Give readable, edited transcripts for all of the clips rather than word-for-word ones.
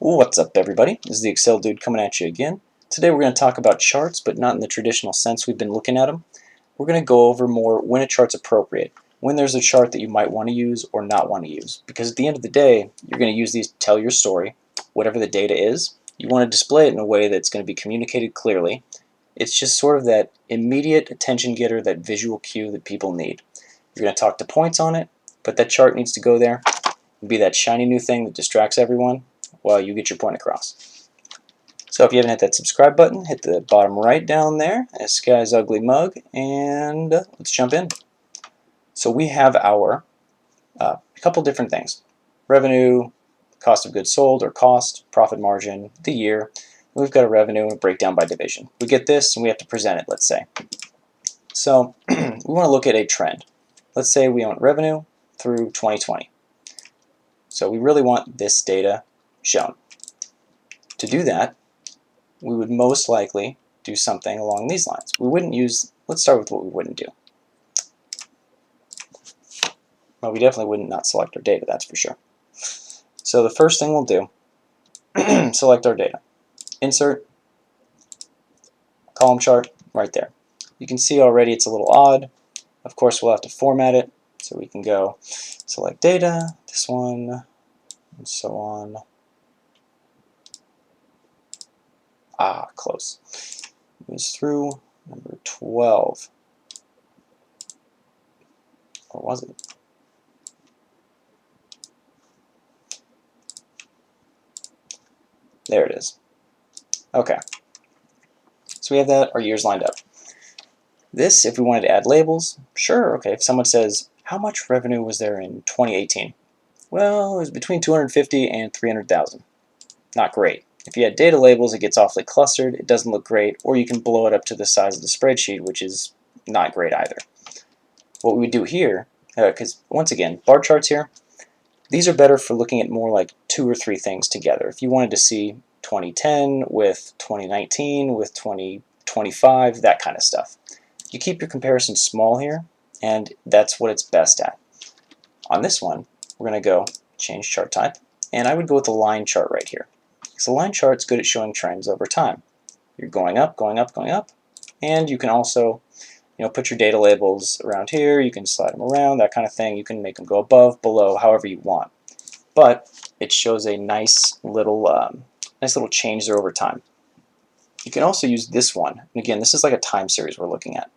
What's up, everybody? This is the Excel dude coming at you again. Today we're going to talk about charts, but not in the traditional sense we've been looking at them. We're going to go over more when a chart's appropriate, when there's a chart that you might want to use or not want to use. Because at the end of the day, you're going to use these to tell your story, whatever the data is. You want to display it in a way that's going to be communicated clearly. It's just sort of that immediate attention getter, that visual cue that people need. You're going to talk to points on it, but that chart needs to go there and be that shiny new thing that distracts everyone while you get your point across. So if you haven't hit that subscribe button, hit the bottom right down there, as Sky's ugly mug, and let's jump in. So we have our couple different things. Revenue, cost of goods sold, or cost, profit margin, the year. We've got a revenue and a breakdown by division. We get this and we have to present it, let's say. So we want to look at a trend. Let's say we want revenue through 2020. So we really want this data shown. To do that, we would most likely do something along these lines. We wouldn't use, let's start with what we wouldn't do. Well, we definitely wouldn't not select our data, that's for sure. So the first thing we'll do, select our data. Insert, column chart, right there. You can see already it's a little odd. Of course, we'll have to format it, so we can go select data, this one, and so on. Close. It was through number 12. Or was it? There it is. Okay. So we have that, our years lined up. This, if we wanted to add labels, sure, okay. If someone says, how much revenue was there in 2018? Well, it was between 250 and 300,000. Not great. If you add data labels, it gets awfully clustered, it doesn't look great, or you can blow it up to the size of the spreadsheet, which is not great either. What we would do here, because once again, bar charts here, these are better for looking at more like 2 or 3 things together. If you wanted to see 2010 with 2019 with 2025, that kind of stuff. You keep your comparison small here, and that's what it's best at. On this one, we're going to go change chart type, and I would go with the line chart right here. So the line chart's good at showing trends over time. You're going up, going up, going up, and you can also put your data labels around here, you can slide them around, that kind of thing. You can make them go above, below, however you want. But it shows a nice little change there over time. You can also use this one. And again, this is like a time series we're looking at.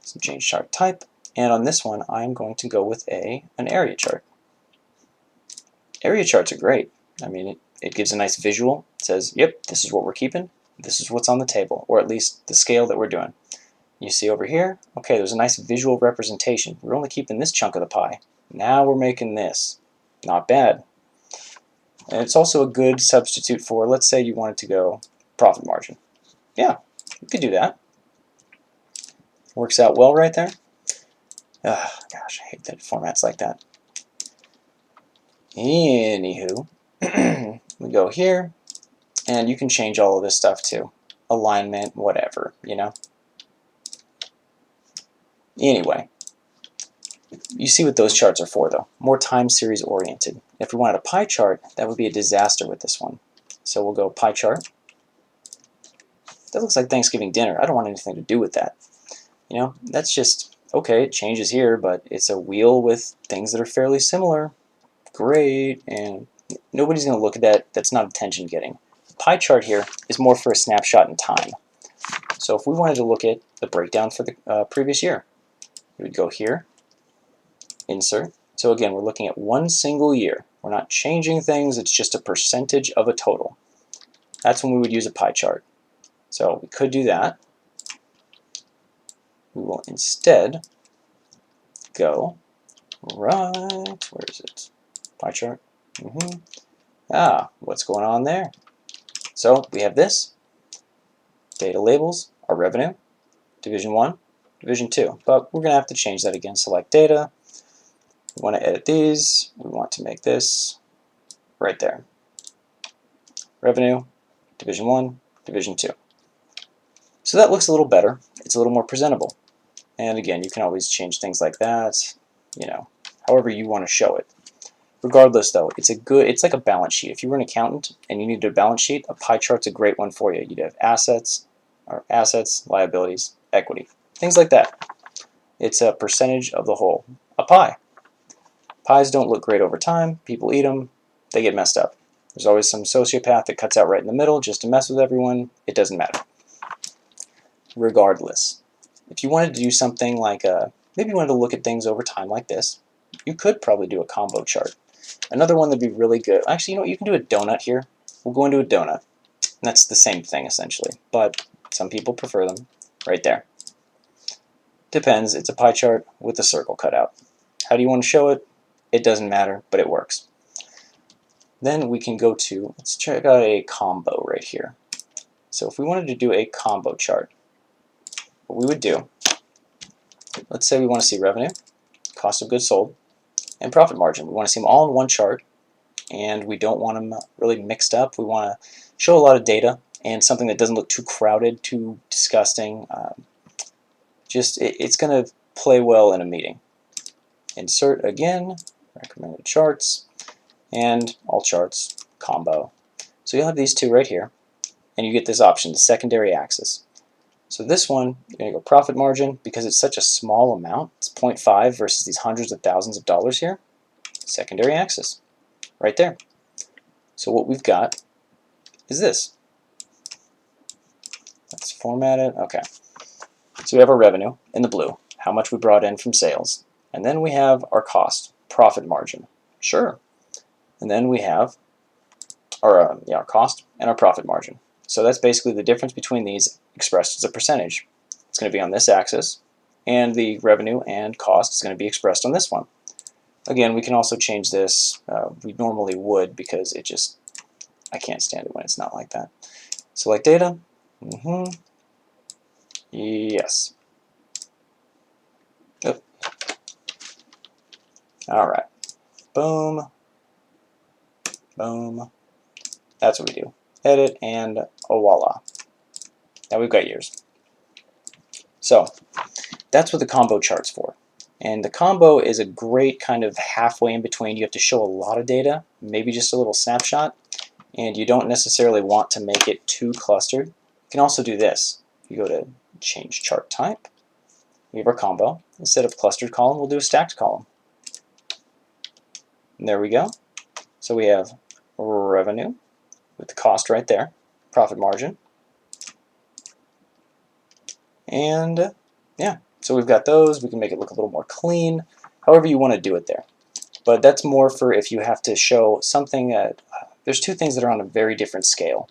So change chart type, and on this one, I'm going to go with an area chart. Area charts are great. I mean, it gives a nice visual. It says, yep, this is what we're keeping. This is what's on the table, or at least the scale that we're doing. You see over here, okay, there's a nice visual representation. We're only keeping this chunk of the pie. Now we're making this. Not bad. And it's also a good substitute for, let's say you wanted to go profit margin. Yeah, you could do that. Works out well right there. Gosh, I hate that formats like that. Anywho, we go here, and you can change all of this stuff too. Alignment, whatever, Anyway, you see what those charts are for, though. More time series oriented. If we wanted a pie chart, that would be a disaster with this one. So we'll go pie chart. That looks like Thanksgiving dinner. I don't want anything to do with that. That's just, okay, it changes here, but it's a wheel with things that are fairly similar. Great, and nobody's going to look at that. That's not attention getting. The pie chart here is more for a snapshot in time. So if we wanted to look at the breakdown for the previous year, we would go here, insert. So again, we're looking at one single year. We're not changing things, it's just a percentage of a total. That's when we would use a pie chart. So we could do that. We will instead go right, where is it? Pie chart. What's going on there? So we have this, data labels, our revenue, division 1, division 2. But we're going to have to change that again. Select data. We want to edit these. We want to make this right there. Revenue, division 1, division 2. So that looks a little better. It's a little more presentable. And again, you can always change things like that, however you want to show it. Regardless though, it's like a balance sheet. If you were an accountant and you needed a balance sheet, a pie chart's a great one for you. You'd have assets, liabilities, equity, things like that. It's a percentage of the whole, a pie. Pies don't look great over time. People eat them. They get messed up. There's always some sociopath that cuts out right in the middle just to mess with everyone. It doesn't matter. Regardless, if you wanted to do something like maybe you wanted to look at things over time like this, you could probably do a combo chart. Another one that'd be really good. Actually, you know what? You can do a donut here. We'll go into a donut. And that's the same thing essentially, but some people prefer them right there. Depends. It's a pie chart with a circle cut out. How do you want to show it? It doesn't matter, but it works. Then we can go to, let's check out a combo right here. So if we wanted to do a combo chart, what we would do, let's say we want to see revenue, cost of goods sold, and profit margin. We want to see them all in one chart, and we don't want them really mixed up. We want to show a lot of data and something that doesn't look too crowded, too disgusting. It's going to play well in a meeting. Insert again, recommended charts, and all charts, combo. So you'll have these two right here, and you get this option, the secondary axis. So this one, you're going to go profit margin, because it's such a small amount, it's 0.5 versus these hundreds of thousands of dollars here, secondary axis, right there. So what we've got is this. Let's format it, okay. So we have our revenue in the blue, how much we brought in from sales, and then we have our cost, profit margin, sure. And then we have our cost and our profit margin. So that's basically the difference between these expressed as a percentage. It's going to be on this axis, and the revenue and cost is going to be expressed on this one. Again, we can also change this. We normally would, because I can't stand it when it's not like that. Select data. Yes. Yep. All right. Boom. Boom. That's what we do. Edit, and voila. Now we've got years. So that's what the combo chart's for. And the combo is a great kind of halfway in between. You have to show a lot of data, maybe just a little snapshot, and you don't necessarily want to make it too clustered. You can also do this. You go to change chart type. We have our combo. Instead of clustered column, we'll do a stacked column. And there we go. So we have revenue with the cost right there, profit margin, and yeah, so we've got those. We can make it look a little more clean, however you want to do it there. But that's more for if you have to show something that, there's two things that are on a very different scale.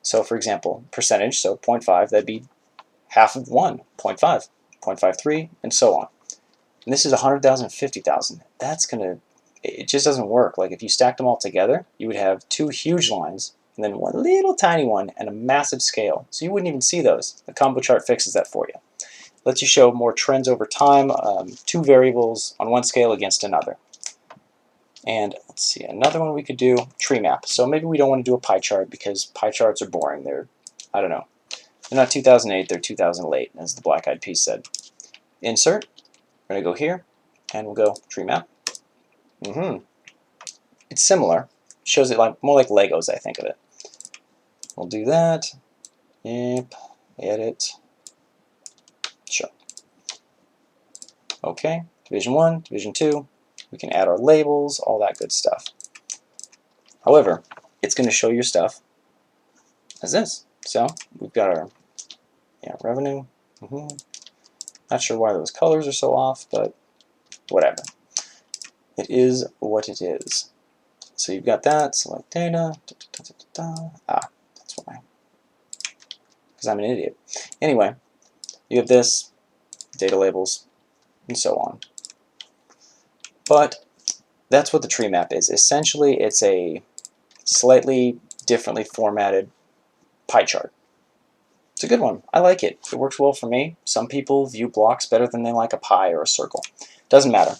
So for example, percentage, so 0.5, that'd be half of 1, 0.5, 0.53, and so on. And this is 100,000, 50,000. That's going to, it just doesn't work. Like if you stacked them all together, you would have two huge lines, and then one little tiny one, and a massive scale. So you wouldn't even see those. The combo chart fixes that for you. Lets you show more trends over time, two variables on one scale against another. And let's see, another one we could do, tree map. So maybe we don't want to do a pie chart because pie charts are boring. They're, I don't know, they're not 2008, they're 2008, as the Black Eyed Peas said. Insert, we're going to go here, and we'll go tree map. It's similar. Shows it like more like Legos, I think of it. We'll do that. Yep. Edit. Show. Okay. Division 1, Division 2. We can add our labels, all that good stuff. However, it's going to show your stuff as this. So we've got our revenue. Not sure why those colors are so off, but whatever. It is what it is. So you've got that. Select data. That's why. Because I'm an idiot. Anyway, you have this, data labels, and so on. But that's what the tree map is. Essentially, it's a slightly differently formatted pie chart. It's a good one. I like it. It works well for me. Some people view blocks better than they like a pie or a circle. Doesn't matter.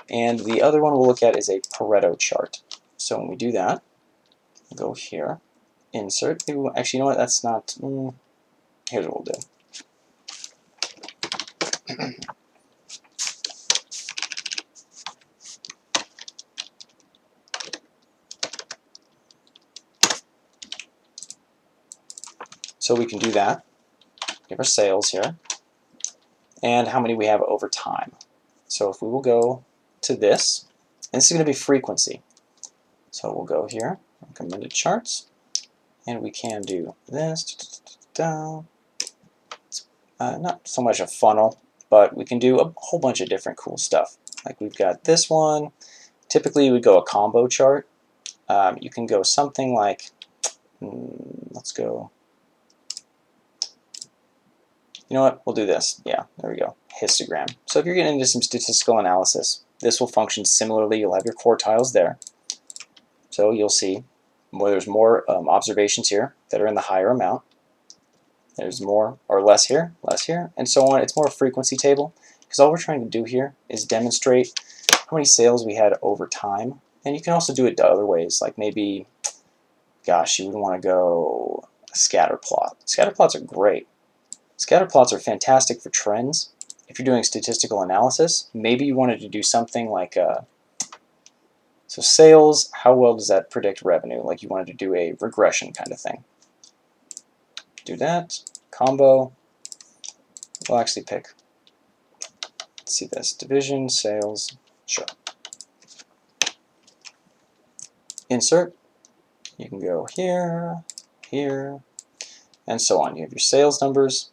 And the other one we'll look at is a Pareto chart. So when we do that, we'll go here, insert. Actually, you know what? That's not. Here's what we'll do. So we can do that. Give our sales here, and how many we have over time. So if we will go to this, and this is going to be frequency. So we'll go here, recommended charts, and we can do this. Not so much a funnel, but we can do a whole bunch of different cool stuff. Like we've got this one. Typically you would go a combo chart. You can go something like, let's go, you know what, we'll do this. Yeah, there we go, histogram. So if you're getting into some statistical analysis, this will function similarly. You'll have your quartiles there. So you'll see there's more observations here that are in the higher amount. There's more or less here, and so on. It's more a frequency table, because all we're trying to do here is demonstrate how many sales we had over time. And you can also do it other ways, like maybe, gosh, you would want to go a scatter plot. Scatter plots are great. Scatter plots are fantastic for trends. If you're doing statistical analysis, maybe you wanted to do something like so sales, how well does that predict revenue? Like you wanted to do a regression kind of thing. Do that, combo. We'll actually pick, let's see this, division, sales, sure. Insert, you can go here, here, and so on. You have your sales numbers,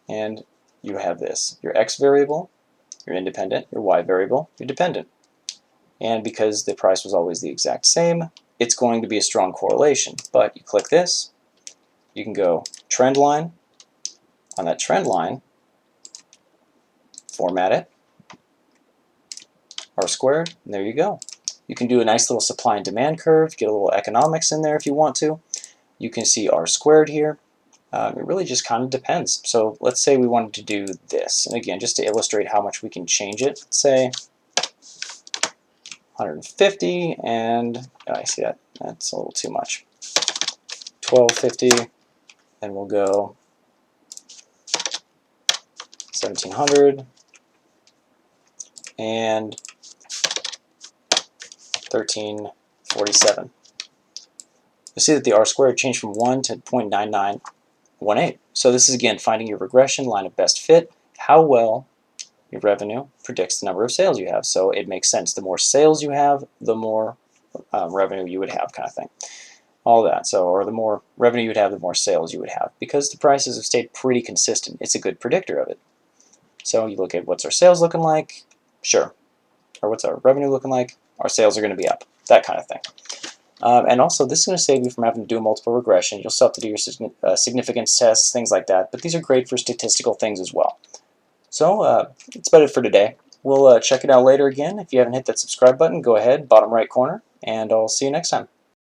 and you have this, your X variable, your independent, your Y variable, your dependent. And because the price was always the exact same, it's going to be a strong correlation. But you click this, you can go trend line. On that trend line, format it, R squared, and there you go. You can do a nice little supply and demand curve, get a little economics in there if you want to. You can see R squared here. It really just kind of depends. So let's say we wanted to do this. And again, just to illustrate how much we can change it, let's say 150, and I see that, that's a little too much. 1250, and we'll go 1700, and 1347. You'll see that the R squared changed from 1 to 0.9918. So this is, again, finding your regression line of best fit, how well your revenue predicts the number of sales you have. So it makes sense. The more sales you have, the more revenue you would have, kind of thing. All that. So, or the more revenue you would have, the more sales you would have. Because the prices have stayed pretty consistent, it's a good predictor of it. So you look at what's our sales looking like, sure. Or what's our revenue looking like, our sales are going to be up. That kind of thing. And also, this is going to save you from having to do a multiple regression. You'll still have to do your significance tests, things like that. But these are great for statistical things as well. So that's about it for today. We'll check it out later again. If you haven't hit that subscribe button, go ahead, bottom right corner, and I'll see you next time.